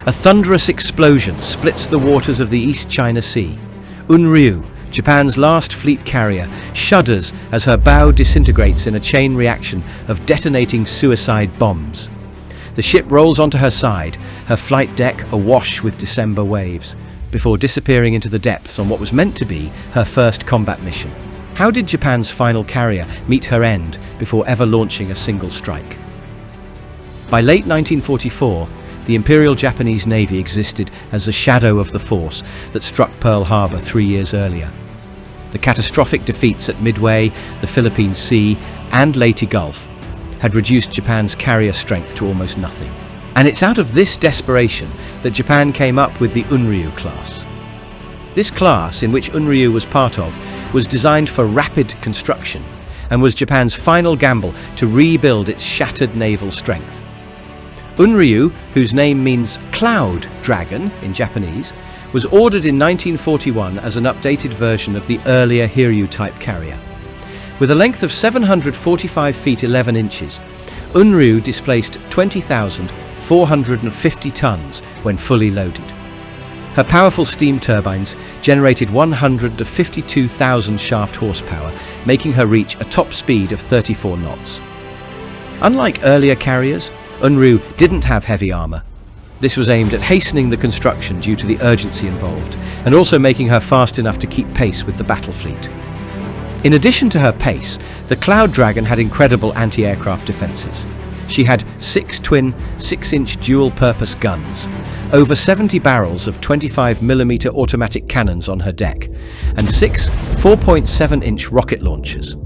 A thunderous explosion splits the waters of the East China Sea. Unryū, Japan's last fleet carrier, shudders as her bow disintegrates in a chain reaction of detonating suicide bombs. The ship rolls onto her side, her flight deck awash with December waves, before disappearing into the depths on what was meant to be her first combat mission. How did Japan's final carrier meet her end before ever launching a single strike? By late 1944, the Imperial Japanese Navy existed as a shadow of the force that struck Pearl Harbor 3 years earlier. The catastrophic defeats at Midway, the Philippine Sea, and Leyte Gulf had reduced Japan's carrier strength to almost nothing. And it's out of this desperation that Japan came up with the Unryū class. This class, in which Unryū was part of, was designed for rapid construction and was Japan's final gamble to rebuild its shattered naval strength. Unryū, whose name means cloud dragon in Japanese, was ordered in 1941 as an updated version of the earlier Hiryu-type carrier. With a length of 745 feet 11 inches, Unryū displaced 20,450 tons when fully loaded. Her powerful steam turbines generated 152,000 shaft horsepower, making her reach a top speed of 34 knots. Unlike earlier carriers, Unryū didn't have heavy armour. This was aimed at hastening the construction due to the urgency involved, and also making her fast enough to keep pace with the battle fleet. In addition to her pace, the Cloud Dragon had incredible anti-aircraft defences. She had 6 twin 6-inch dual-purpose guns, over 70 barrels of 25mm automatic cannons on her deck, and 6 4.7-inch rocket launchers.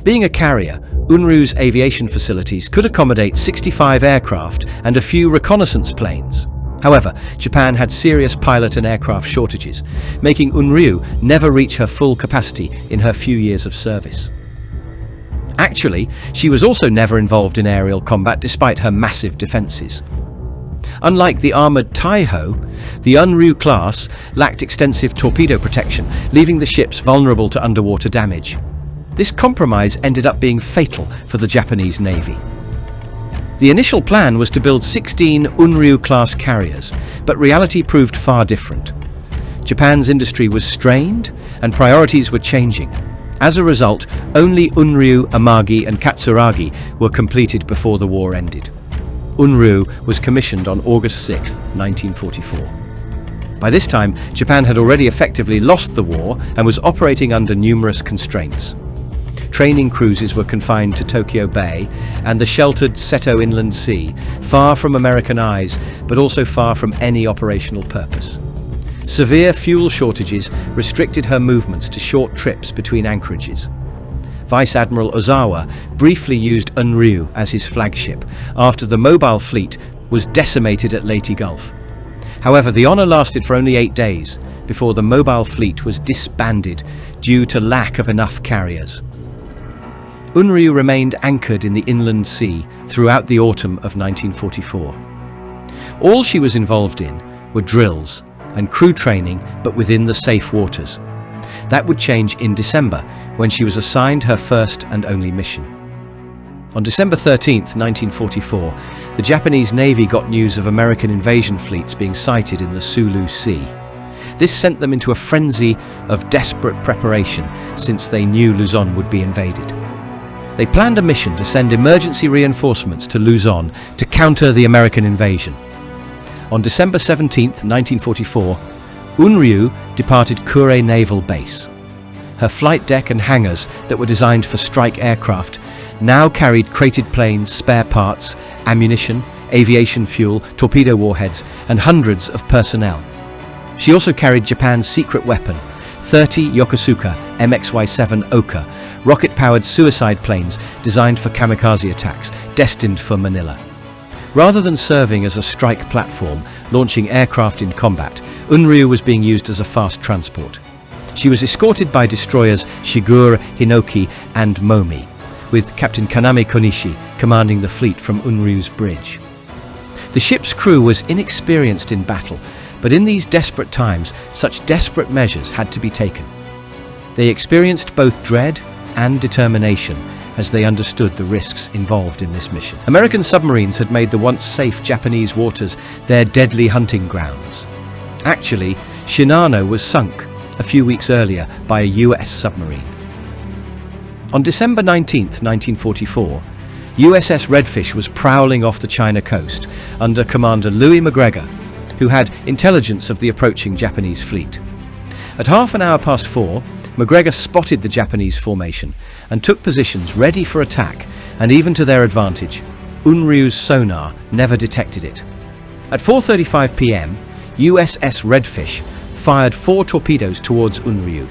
Being a carrier, Unryū's aviation facilities could accommodate 65 aircraft and a few reconnaissance planes. However, Japan had serious pilot and aircraft shortages, making Unryū never reach her full capacity in her few years of service. Actually, she was also never involved in aerial combat despite her massive defences. Unlike the armoured Taiho, the Unryū class lacked extensive torpedo protection, leaving the ships vulnerable to underwater damage. This compromise ended up being fatal for the Japanese Navy. The initial plan was to build 16 Unryū-class carriers, but reality proved far different. Japan's industry was strained, and priorities were changing. As a result, only Unryū, Amagi, and Katsuragi were completed before the war ended. Unryū was commissioned on August 6, 1944. By this time, Japan had already effectively lost the war and was operating under numerous constraints. Training cruises were confined to Tokyo Bay and the sheltered Seto Inland Sea, far from American eyes, but also far from any operational purpose. Severe fuel shortages restricted her movements to short trips between anchorages. Vice Admiral Ozawa briefly used Unryū as his flagship after the mobile fleet was decimated at Leyte Gulf. However, the honour lasted for only 8 days before the mobile fleet was disbanded due to lack of enough carriers. Unryū remained anchored in the inland sea throughout the autumn of 1944. All she was involved in were drills and crew training, but within the safe waters. That would change in December, when she was assigned her first and only mission. On December 13, 1944, the Japanese Navy got news of American invasion fleets being sighted in the Sulu Sea. This sent them into a frenzy of desperate preparation, since they knew Luzon would be invaded. They planned a mission to send emergency reinforcements to Luzon to counter the American invasion. On December 17, 1944, Unryū departed Kure Naval Base. Her flight deck and hangars that were designed for strike aircraft now carried crated planes, spare parts, ammunition, aviation fuel, torpedo warheads, and hundreds of personnel. She also carried Japan's secret weapon, 30 Yokosuka MXY-7 Oka, rocket-powered suicide planes designed for kamikaze attacks, destined for Manila. Rather than serving as a strike platform, launching aircraft in combat, Unryū was being used as a fast transport. She was escorted by destroyers Shigur, Hinoki, and Momi, with Captain Kaname Konishi commanding the fleet from Unryū's bridge. The ship's crew was inexperienced in battle, but in these desperate times, such desperate measures had to be taken. They experienced both dread and determination as they understood the risks involved in this mission. American submarines had made the once safe Japanese waters their deadly hunting grounds. Actually, Shinano was sunk a few weeks earlier by a US submarine. On December 19, 1944, USS Redfish was prowling off the China coast under Commander Louis McGregor, who had intelligence of the approaching Japanese fleet. At 4:30, McGregor spotted the Japanese formation and took positions ready for attack, and even to their advantage, Unryū's sonar never detected it. At 4:35 p.m, USS Redfish fired 4 torpedoes towards Unryū.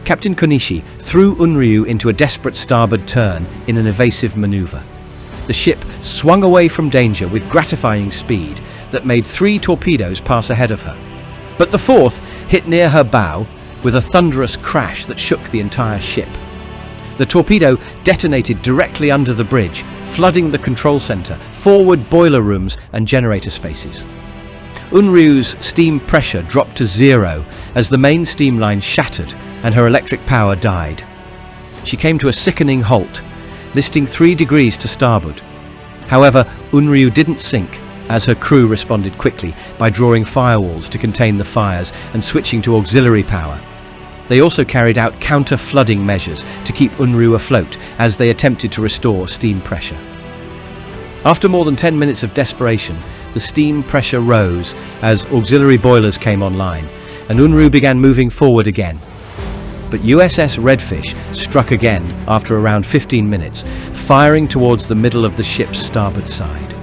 Captain Konishi threw Unryū into a desperate starboard turn in an evasive maneuver. The ship swung away from danger with gratifying speed that made 3 torpedoes pass ahead of her. But the 4th hit near her bow with a thunderous crash that shook the entire ship. The torpedo detonated directly under the bridge, flooding the control center, forward boiler rooms and generator spaces. Unryū's steam pressure dropped to 0 as the main steam line shattered and her electric power died. She came to a sickening halt, listing 3 degrees to starboard. However, Unryū didn't sink, as her crew responded quickly by drawing firewalls to contain the fires and switching to auxiliary power. They also carried out counter-flooding measures to keep Unryū afloat as they attempted to restore steam pressure. After more than 10 minutes of desperation, the steam pressure rose as auxiliary boilers came online, and Unryū began moving forward again. But USS Redfish struck again after around 15 minutes, firing towards the middle of the ship's starboard side.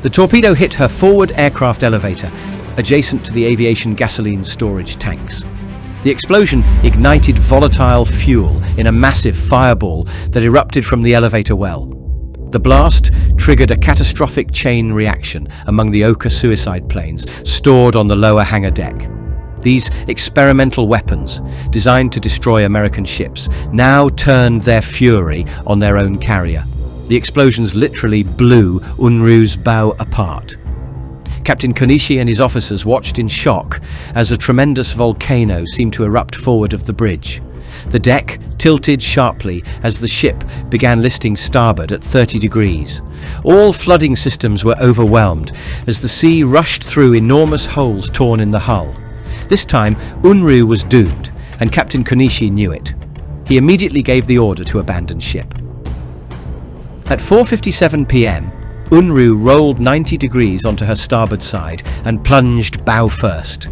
The torpedo hit her forward aircraft elevator, adjacent to the aviation gasoline storage tanks. The explosion ignited volatile fuel in a massive fireball that erupted from the elevator well. The blast triggered a catastrophic chain reaction among the Oka suicide planes stored on the lower hangar deck. These experimental weapons, designed to destroy American ships, now turned their fury on their own carrier. The explosions literally blew Unryū's bow apart. Captain Konishi and his officers watched in shock as a tremendous volcano seemed to erupt forward of the bridge. The deck tilted sharply as the ship began listing starboard at 30 degrees. All flooding systems were overwhelmed as the sea rushed through enormous holes torn in the hull. This time, Unryū was doomed, and Captain Konishi knew it. He immediately gave the order to abandon ship. At 4:57 p.m, Unryū rolled 90 degrees onto her starboard side and plunged bow first.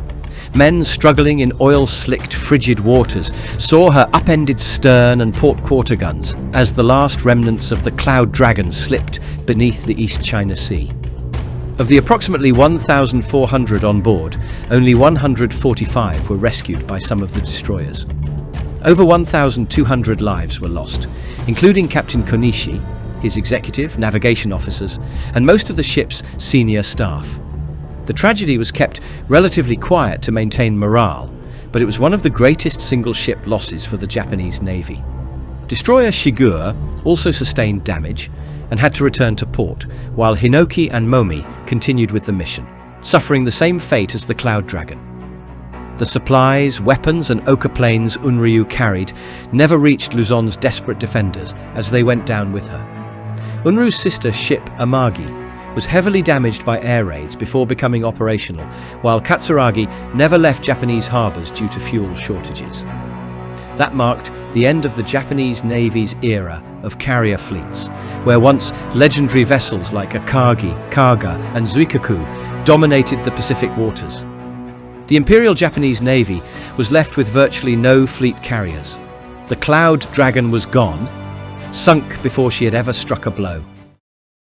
Men struggling in oil-slicked frigid waters saw her upended stern and port quarter guns as the last remnants of the Cloud Dragon slipped beneath the East China Sea. Of the approximately 1,400 on board, only 145 were rescued by some of the destroyers. Over 1,200 lives were lost, including Captain Konishi, his executive, navigation officers, and most of the ship's senior staff. The tragedy was kept relatively quiet to maintain morale, but it was one of the greatest single-ship losses for the Japanese Navy. Destroyer Shigure also sustained damage and had to return to port, while Hinoki and Momi continued with the mission, suffering the same fate as the Cloud Dragon. The supplies, weapons and Oka planes Unryū carried never reached Luzon's desperate defenders as they went down with her. Unryū's sister ship Amagi was heavily damaged by air raids before becoming operational, while Katsuragi never left Japanese harbours due to fuel shortages. That marked the end of the Japanese Navy's era of carrier fleets, where once legendary vessels like Akagi, Kaga and Zuikaku dominated the Pacific waters. The Imperial Japanese Navy was left with virtually no fleet carriers. The Cloud Dragon was gone, sunk before she had ever struck a blow.